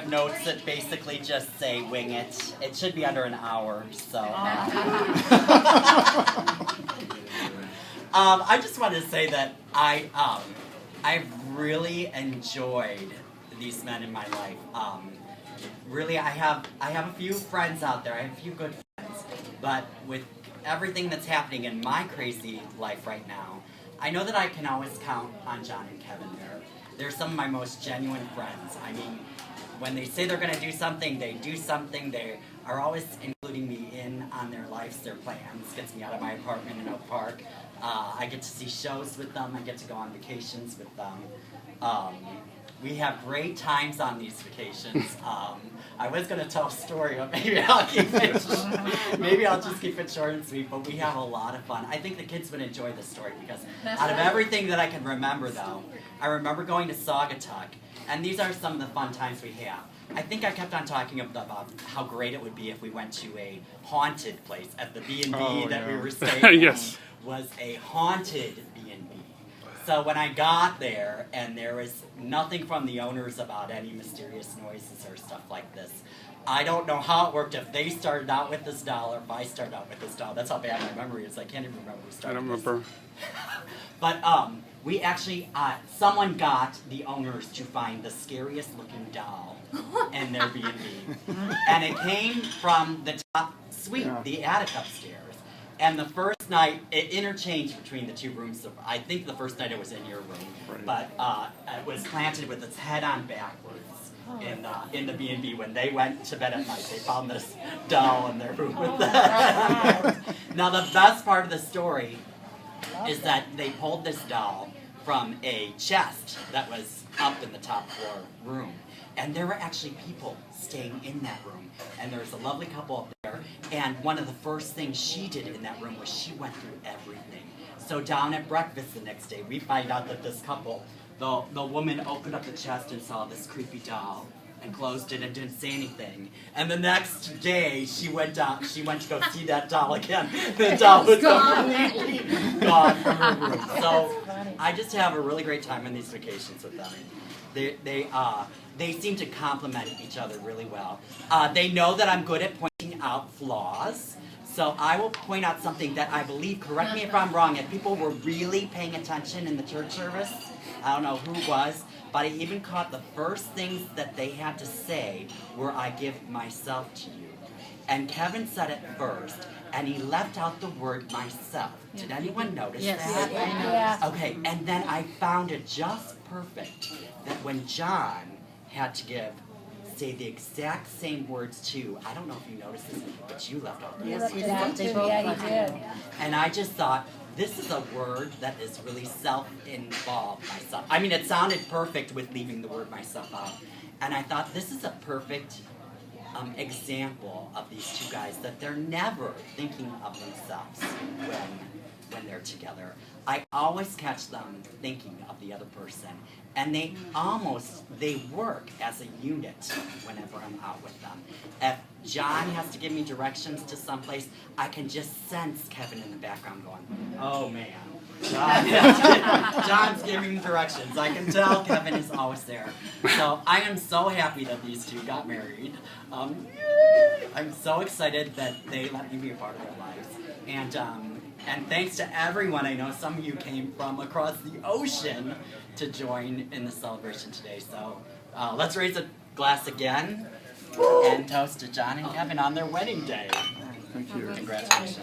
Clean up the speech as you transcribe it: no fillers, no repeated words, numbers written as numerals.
notes that basically just say wing it. It should be under an hour, so. I just wanted to say that I've really enjoyed these men in my life. Really, I have a few friends out there. I have a few good friends, but with everything that's happening in my crazy life right now, I know that I can always count on John and Kevin. They're some of my most genuine friends. I mean, when they say they're going to do something, they do something. They are always including me in on their lives, their plans. Gets me out of my apartment in Oak Park. I get to see shows with them. I get to go on vacations with them. We have great times on these vacations. I was going to tell a story, but maybe I'll just keep it short and sweet. But we have a lot of fun. I think the kids would enjoy this story because out of everything that I can remember, though, I remember going to Saugatuck, and these are some of the fun times we have. I think I kept on talking about how great it would be if we went to a haunted place at the B&B we were staying in. Yes. Was a haunted B&B. So when I got there, and there was nothing from the owners about any mysterious noises or stuff like this, I don't know how it worked, if they started out with this doll or if I started out with this doll. That's how bad my memory is. I can't even remember who started I don't remember. But we actually, someone got the owners to find the scariest looking doll in their B&B. And it came from the top suite, the attic upstairs. And the first night, it interchanged between the two rooms. So I think the first night it was in your room, but it was planted with its head on backwards in the B&B. When they went to bed at night, they found this doll in their room with that. Now the best part of the story is that they pulled this doll from a chest that was up in the top floor room. And there were actually people staying in that room. And there was a lovely couple up there. And one of the first things she did in that room was she went through everything. So down at breakfast the next day, we find out that this couple, the woman opened up the chest and saw this creepy doll and closed it and didn't say anything. And the next day, she went to go see that doll again. The doll was completely gone from her room. So I just have a really great time on these vacations with them. They seem to complement each other really well. They know that I'm good at pointing out flaws. So I will point out something that I believe, correct me if I'm wrong, if people were really paying attention in the church service, I don't know who was, but I even caught the first things that they had to say were, "I give myself to you." And Kevin said it first, and he left out the word myself. Did anyone notice that? Yes. Okay, and then I found it just perfect that when John had to say the exact same words too, I don't know if you noticed this, but you left out the Yes, he did. And I just thought, this is a word that is really self-involved, myself. I mean, it sounded perfect with leaving the word myself out. And I thought, this is a perfect example of these two guys, that they're never thinking of themselves when they're together. I always catch them thinking of the other person. And they work as a unit whenever I'm out with them. If John has to give me directions to someplace, I can just sense Kevin in the background going, "Oh man, John's giving me directions." I can tell Kevin is always there. So I am so happy that these two got married. I'm so excited that they let me be a part of their lives. And thanks to everyone. I know some of you came from across the ocean to join in the celebration today. So let's raise a glass again and toast to John and Kevin on their wedding day. Thank you. Congratulations.